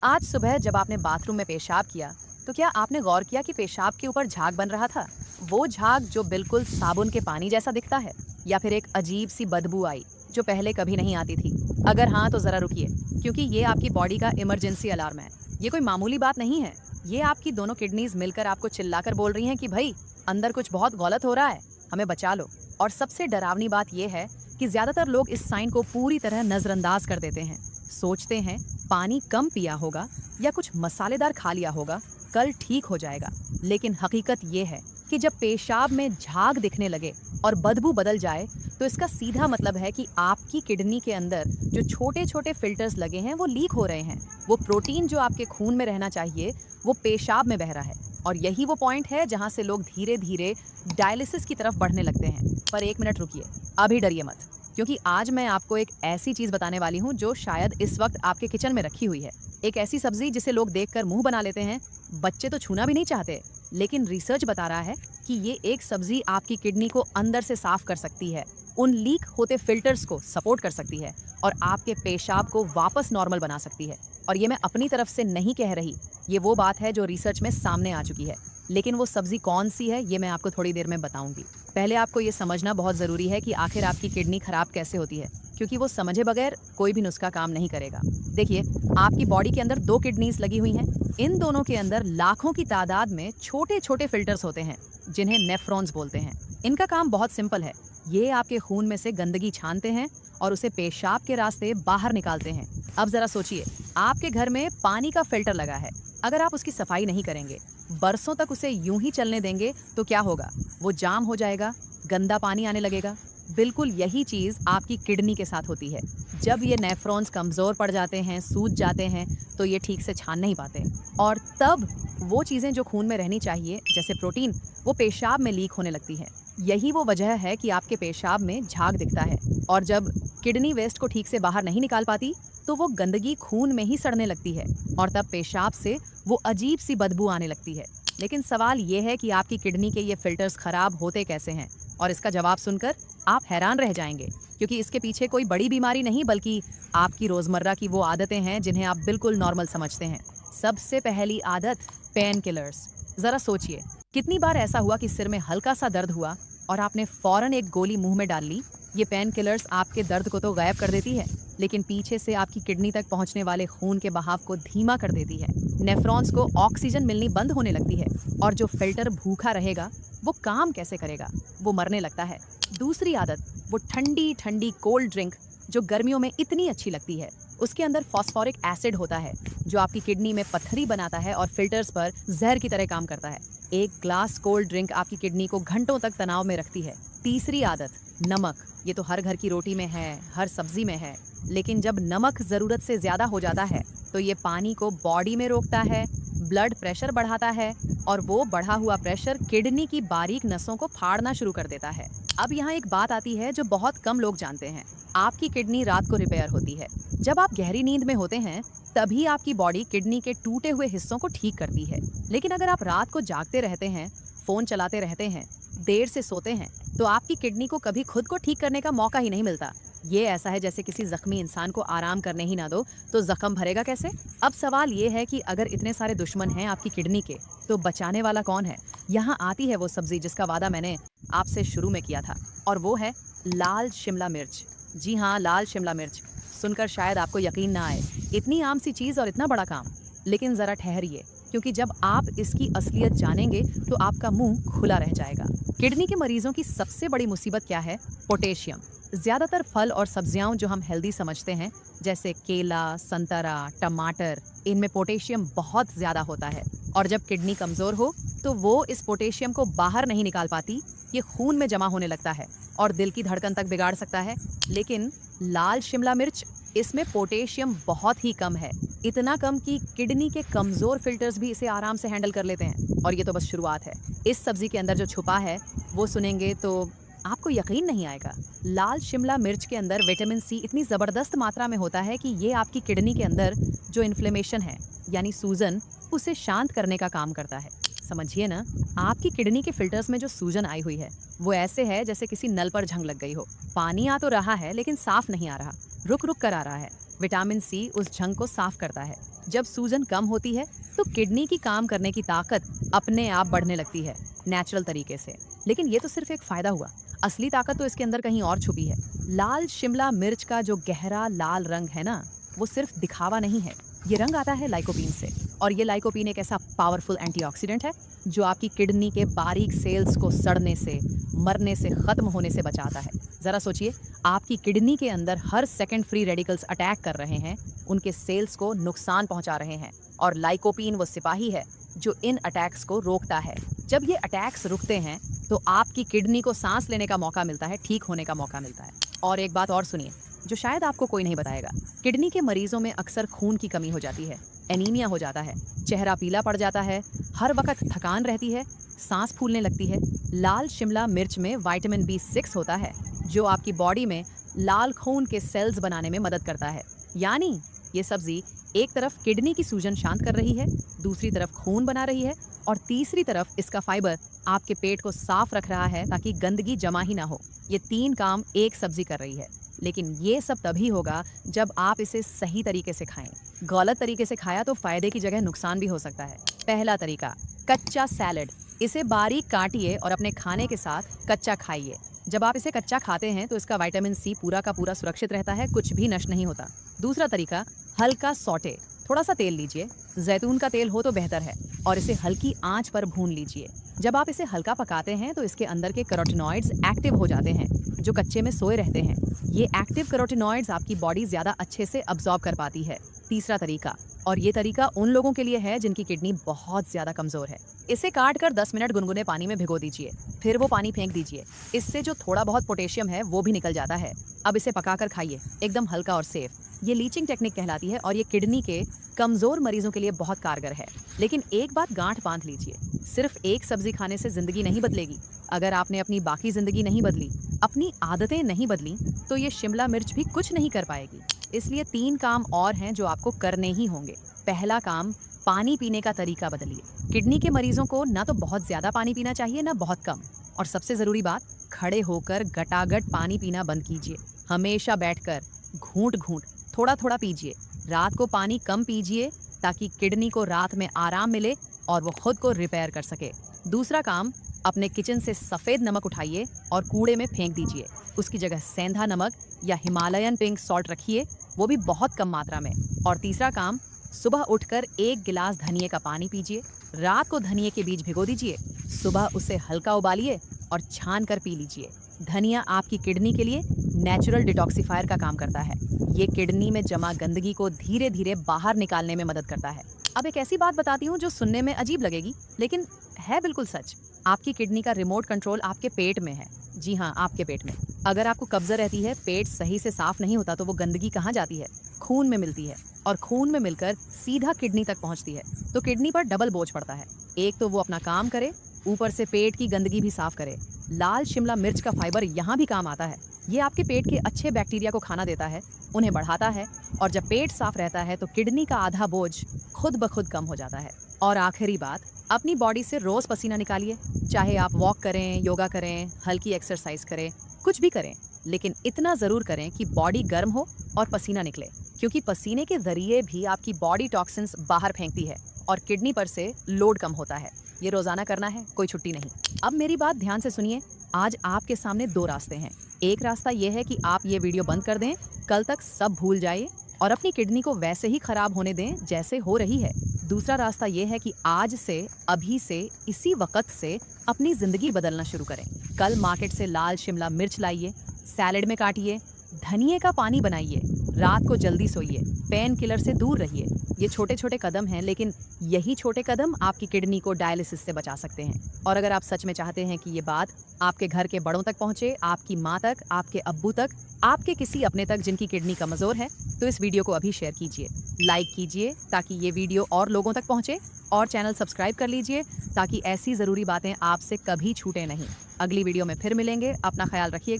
आज सुबह जब आपने बाथरूम में पेशाब किया, तो क्या आपने गौर किया कि पेशाब के ऊपर झाग बन रहा था? वो झाग जो बिल्कुल साबुन के पानी जैसा दिखता है, या फिर एक अजीब सी बदबू आई जो पहले कभी नहीं आती थी? अगर हाँ, तो जरा रुकिए, क्योंकि ये आपकी बॉडी का इमरजेंसी अलार्म है। ये कोई मामूली बात नहीं है। ये आपकी दोनों किडनीज मिलकर आपको चिल्लाकर बोल रही हैं कि भाई, अंदर कुछ बहुत गलत हो रहा है, हमें बचा लो। और सबसे डरावनी बात यह है कि ज्यादातर लोग इस साइन को पूरी तरह नजरअंदाज कर देते हैं। सोचते हैं पानी कम पिया होगा या कुछ मसालेदार खा लिया होगा, कल ठीक हो जाएगा। लेकिन हकीकत ये है कि जब पेशाब में झाग दिखने लगे और बदबू बदल जाए, तो इसका सीधा मतलब है कि आपकी किडनी के अंदर जो छोटे छोटे फिल्टर्स लगे हैं वो लीक हो रहे हैं। वो प्रोटीन जो आपके खून में रहना चाहिए वो पेशाब में बह रहा है। और यही वो पॉइंट है जहां से लोग धीरे धीरे डायलिसिस की तरफ बढ़ने लगते हैं। पर एक मिनट रुकिए, अभी डरिए मत, क्योंकि आज मैं आपको एक ऐसी चीज बताने वाली हूँ जो शायद इस वक्त आपके किचन में रखी हुई है। एक ऐसी सब्जी जिसे लोग देखकर मुंह बना लेते हैं, बच्चे तो छूना भी नहीं चाहते। लेकिन रिसर्च बता रहा है कि ये एक सब्जी आपकी किडनी को अंदर से साफ कर सकती है, उन लीक होते फिल्टर्स को सपोर्ट कर सकती है और आपके पेशाब को वापस नॉर्मल बना सकती है। और ये मैं अपनी तरफ से नहीं कह रही, ये वो बात है जो रिसर्च में सामने आ चुकी है। लेकिन वो सब्जी कौन सी है, ये मैं आपको थोड़ी देर में बताऊंगी। पहले आपको ये समझना बहुत ज़रूरी है कि आखिर आपकी किडनी खराब कैसे होती है, क्योंकि वो समझे बगैर कोई भी नुस्खा काम नहीं करेगा। देखिए, आपकी बॉडी के अंदर दो किडनीज लगी हुई हैं। इन दोनों के अंदर लाखों की तादाद में छोटे छोटे फिल्टर्स होते हैं, जिन्हें नेफ्रॉन्स बोलते हैं। इनका काम बहुत सिंपल है। ये आपके खून में से गंदगी छानते हैं और उसे पेशाब के रास्ते बाहर निकालते हैं। अब जरा सोचिए, आपके घर में पानी का फिल्टर लगा है। अगर आप उसकी सफाई नहीं करेंगे, बरसों तक उसे यूं ही चलने देंगे, तो क्या होगा? वो जाम हो जाएगा, गंदा पानी आने लगेगा। बिल्कुल यही चीज आपकी किडनी के साथ होती है। जब ये नेफ्रॉन्स कमजोर पड़ जाते हैं, सूज जाते हैं, तो ये ठीक से छान नहीं पाते, और तब वो चीजें जो खून में रहनी चाहिए, जैसे प्रोटीन, वो पेशाब में लीक होने लगती है। यही वो वजह है कि आपके पेशाब में झाग दिखता है। और जब किडनी वेस्ट को ठीक से बाहर नहीं निकाल पाती, तो वो गंदगी खून में ही सड़ने लगती है, और तब पेशाब से वो अजीब सी बदबू आने लगती है। लेकिन सवाल ये है कि आपकी किडनी के ये फिल्टर्स खराब होते कैसे हैं? और इसका जवाब सुनकर आप हैरान रह जाएंगे, क्योंकि इसके पीछे कोई बड़ी बीमारी नहीं, बल्कि आपकी रोजमर्रा की वो आदतें हैं जिन्हें आप बिल्कुल नॉर्मल समझते हैं। सबसे पहली आदत, पेन किलर्स। जरा सोचिए, कितनी बार ऐसा हुआ कि सिर में हल्का सा दर्द हुआ और आपने फौरन एक गोली मुंह में डाल ली? ये पेन किलर्स आपके दर्द को तो गायब कर देती है, लेकिन पीछे से आपकी किडनी तक पहुंचने वाले खून के बहाव को धीमा कर देती है। नेफ्रॉन्स को ऑक्सीजन मिलनी बंद होने लगती है, और जो फिल्टर भूखा रहेगा वो काम कैसे करेगा? वो मरने लगता है। दूसरी आदत, वो ठंडी ठंडी कोल्ड ड्रिंक जो गर्मियों में इतनी अच्छी लगती है। उसके अंदर फॉस्फोरिक एसिड होता है, जो आपकी किडनी में पत्थरी बनाता है और फिल्टर्स पर जहर की तरह काम करता है। एक ग्लास कोल्ड ड्रिंक आपकी किडनी को घंटों तक तनाव में रखती है। तीसरी आदत, नमक। ये तो हर घर की रोटी में है, हर सब्जी में है। लेकिन जब नमक ज़रूरत से ज़्यादा हो जाता है, तो ये पानी को बॉडी में रोकता है, ब्लड प्रेशर बढ़ाता है, और वो बढ़ा हुआ प्रेशर किडनी की बारीक नसों को फाड़ना शुरू कर देता है। अब यहाँ एक बात आती है जो बहुत कम लोग जानते हैं। आपकी किडनी रात को रिपेयर होती है। जब आप गहरी नींद में होते हैं, तभी आपकी बॉडी किडनी के टूटे हुए हिस्सों को ठीक करती है। लेकिन अगर आप रात को जागते रहते हैं, फोन चलाते रहते हैं, देर से सोते हैं, तो आपकी किडनी को कभी खुद को ठीक करने का मौका ही नहीं मिलता। ये ऐसा है जैसे किसी जख्मी इंसान को आराम करने ही ना दो, तो जख्म भरेगा कैसे? अब सवाल ये है कि अगर इतने सारे दुश्मन हैं आपकी किडनी के, तो बचाने वाला कौन है? यहाँ आती है वो सब्जी जिसका वादा मैंने आपसे शुरू में किया था, और वो है लाल शिमला मिर्च। जी हाँ, लाल शिमला मिर्च। सुनकर शायद आपको यकीन ना आए, इतनी आम सी चीज़ और इतना बड़ा काम। लेकिन ज़रा ठहरिए, क्योंकि जब आप इसकी असलियत जानेंगे तो आपका मुंह खुला रह जाएगा। किडनी के मरीजों की सबसे बड़ी मुसीबत क्या है? पोटेशियम। ज़्यादातर फल और सब्जियां जो हम हेल्दी समझते हैं, जैसे केला, संतरा, टमाटर, इनमें पोटेशियम बहुत ज़्यादा होता है। और जब किडनी कमज़ोर हो, तो वो इस पोटेशियम को बाहर नहीं निकाल पाती। ये खून में जमा होने लगता है और दिल की धड़कन तक बिगाड़ सकता है। लेकिन लाल शिमला मिर्च, इसमें पोटेशियम बहुत ही कम है, इतना कम कि किडनी के कमज़ोर फिल्टर्स भी इसे आराम से हैंडल कर लेते हैं। और ये तो बस शुरुआत है। इस सब्जी के अंदर जो छुपा है, वो सुनेंगे तो आपको यकीन नहीं आएगा। लाल शिमला मिर्च के अंदर विटामिन सी इतनी ज़बरदस्त मात्रा में होता है कि ये आपकी किडनी के अंदर जो इन्फ्लेमेशन है, यानी सूजन, उसे शांत करने का काम करता है। समझिए ना, आपकी किडनी के फिल्टर्स में जो सूजन आई हुई है, वो ऐसे है जैसे किसी नल पर जंग लग गई हो। पानी आ तो रहा है, लेकिन साफ नहीं आ रहा, रुक रुक कर आ रहा है। विटामिन सी उस झंग को साफ करता है। जब सूजन कम होती है तो किडनी की काम करने की ताकत अपने आप बढ़ने लगती है, नेचुरल तरीके से। लेकिन ये तो सिर्फ एक फायदा हुआ, असली ताकत तो इसके अंदर कहीं और छुपी है। लाल शिमला मिर्च का जो गहरा लाल रंग है ना, वो सिर्फ दिखावा नहीं है। ये रंग आता है लाइकोपीन से, और ये लाइकोपीन एक ऐसा पावरफुल एंटीऑक्सीडेंट है जो आपकी किडनी के बारीक सेल्स को सड़ने से, मरने से, खत्म होने से बचाता है। जरा सोचिए, आपकी किडनी के अंदर हर सेकंड फ्री रेडिकल्स अटैक कर रहे हैं, उनके सेल्स को नुकसान पहुंचा रहे हैं, और लाइकोपीन वो सिपाही है जो इन अटैक्स को रोकता है। जब ये अटैक्स रुकते हैं तो आपकी किडनी को सांस लेने का मौका मिलता है, ठीक होने का मौका मिलता है। और एक बात और सुनिए, जो शायद आपको कोई नहीं बताएगा। किडनी के मरीजों में अक्सर खून की कमी हो जाती है, एनीमिया हो जाता है, चेहरा पीला पड़ जाता है, हर वक्त थकान रहती है, सांस फूलने लगती है। लाल शिमला मिर्च में विटामिन B6 होता है जो आपकी बॉडी में लाल खून के सेल्स बनाने में मदद करता है। यानी ये सब्जी एक तरफ किडनी की सूजन शांत कर रही है, दूसरी तरफ खून बना रही है, और तीसरी तरफ इसका फाइबर आपके पेट को साफ रख रहा है ताकि गंदगी जमा ही ना हो। ये 3 काम एक सब्जी कर रही है। लेकिन ये सब तभी होगा जब आप इसे सही तरीके से खाएं। गलत तरीके से खाया तो फायदे की जगह नुकसान भी हो सकता है। पहला तरीका, कच्चा सैलेड। इसे बारीक काटिए और अपने खाने के साथ कच्चा खाइए। जब आप इसे कच्चा खाते हैं तो इसका विटामिन सी पूरा का पूरा सुरक्षित रहता है, कुछ भी नष्ट नहीं होता। दूसरा तरीका, हल्का सॉटे। थोड़ा सा तेल लीजिए, जैतून का तेल हो तो बेहतर है, और इसे हल्की आंच पर भून लीजिए। जब आप इसे हल्का पकाते हैं तो इसके अंदर के कैरोटीनॉइड्स एक्टिव हो जाते हैं जो कच्चे में सोए रहते हैं। ये एक्टिव कैरोटीनॉइड्स आपकी बॉडी ज्यादा अच्छे से अब्सॉर्ब कर पाती है। तीसरा तरीका, और ये तरीका उन लोगों के लिए है जिनकी किडनी बहुत ज्यादा कमजोर है। इसे काट कर 10 मिनट गुनगुने पानी में भिगो दीजिए, फिर वो पानी फेंक दीजिए। इससे जो थोड़ा बहुत पोटेशियम है वो भी निकल जाता है। अब इसे पकाकर खाइए, एकदम हल्का और सेफ। ये लीचिंग टेक्निक कहलाती है और ये किडनी के कमजोर मरीजों के लिए बहुत कारगर है। लेकिन एक बात गांठ बांध लीजिए, सिर्फ एक सब्जी खाने से जिंदगी नहीं बदलेगी। अगर आपने अपनी बाकी जिंदगी नहीं बदली, अपनी आदतें नहीं बदली, तो ये शिमला मिर्च भी कुछ नहीं कर पाएगी। इसलिए 3 काम और हैं जो आपको करने ही होंगे। पहला काम, पानी पीने का तरीका बदलिए। किडनी के मरीजों को ना तो बहुत ज्यादा पानी पीना चाहिए, ना बहुत कम। और सबसे जरूरी बात, खड़े होकर गटागट पानी पीना बंद कीजिए। हमेशा बैठकर घूंट घूंट थोड़ा थोड़ा पीजिए। रात को पानी कम पीजिए ताकि किडनी को रात में आराम मिले और वो खुद को रिपेयर कर सके। दूसरा काम, अपने किचन से सफ़ेद नमक उठाइए और कूड़े में फेंक दीजिए। उसकी जगह सेंधा नमक या हिमालयन पिंक सॉल्ट रखिए, वो भी बहुत कम मात्रा में। और तीसरा काम, सुबह उठकर 1 गिलास धनिए का पानी पीजिए। रात को धनिए के बीज भिगो दीजिए, सुबह उसे हल्का उबालिए और छान कर पी लीजिए। धनिया आपकी किडनी के लिए नेचुरल डिटॉक्सिफायर का काम करता है। ये किडनी में जमा गंदगी को धीरे धीरे बाहर निकालने में मदद करता है। अब एक ऐसी बात बताती हूँ जो सुनने में अजीब लगेगी, लेकिन है बिल्कुल सच। आपकी किडनी का रिमोट कंट्रोल आपके पेट में है। जी हाँ, आपके पेट में। अगर आपको कब्जा रहती है, पेट सही से साफ नहीं होता, तो वो गंदगी कहाँ जाती है? खून में मिलती है, और खून में मिलकर सीधा किडनी तक पहुँचती है। तो किडनी पर डबल बोझ पड़ता है। एक तो वो अपना काम करे, ऊपर से पेट की गंदगी भी साफ करे। लाल शिमला मिर्च का फाइबर यहाँ भी काम आता है। ये आपके पेट के अच्छे बैक्टीरिया को खाना देता है, उन्हें बढ़ाता है, और जब पेट साफ रहता है तो किडनी का आधा बोझ खुद ब खुद कम हो जाता है। और आखिरी बात, अपनी बॉडी से रोज पसीना निकालिए। चाहे आप वॉक करें, योगा करें, हल्की एक्सरसाइज करें, कुछ भी करें, लेकिन इतना जरूर करें कि बॉडी गर्म हो और पसीना निकले, क्योंकि पसीने के जरिए भी आपकी बॉडी टॉक्सिन्स बाहर फेंकती है और किडनी पर से लोड कम होता है। ये रोजाना करना है, कोई छुट्टी नहीं। अब मेरी बात ध्यान से सुनिए। आज आपके सामने 2 रास्ते हैं। एक रास्ता ये है कि आप ये वीडियो बंद कर दें, कल तक सब भूल जाइए और अपनी किडनी को वैसे ही खराब होने दें जैसे हो रही है। दूसरा रास्ता ये है कि आज से, अभी से, इसी वक्त से अपनी जिंदगी बदलना शुरू करें। कल मार्केट से लाल शिमला मिर्च लाइए, सैलेड में काटिए, धनिए का पानी बनाइए, रात को जल्दी सोइए, पेन किलर से दूर रहिए। ये छोटे छोटे कदम हैं, लेकिन यही छोटे कदम आपकी किडनी को डायलिसिस से बचा सकते हैं। और अगर आप सच में चाहते हैं कि ये बात आपके घर के बड़ों तक पहुंचे, आपकी माँ तक, आपके अब्बू तक, आपके किसी अपने तक जिनकी किडनी कमजोर है, तो इस वीडियो को अभी शेयर कीजिए, लाइक कीजिए ताकि ये वीडियो और लोगों तक पहुंचे, और चैनल सब्सक्राइब कर लीजिए ताकि ऐसी ज़रूरी बातें आपसे कभी छूटे नहीं। अगली वीडियो में फिर मिलेंगे। अपना ख्याल रखिए।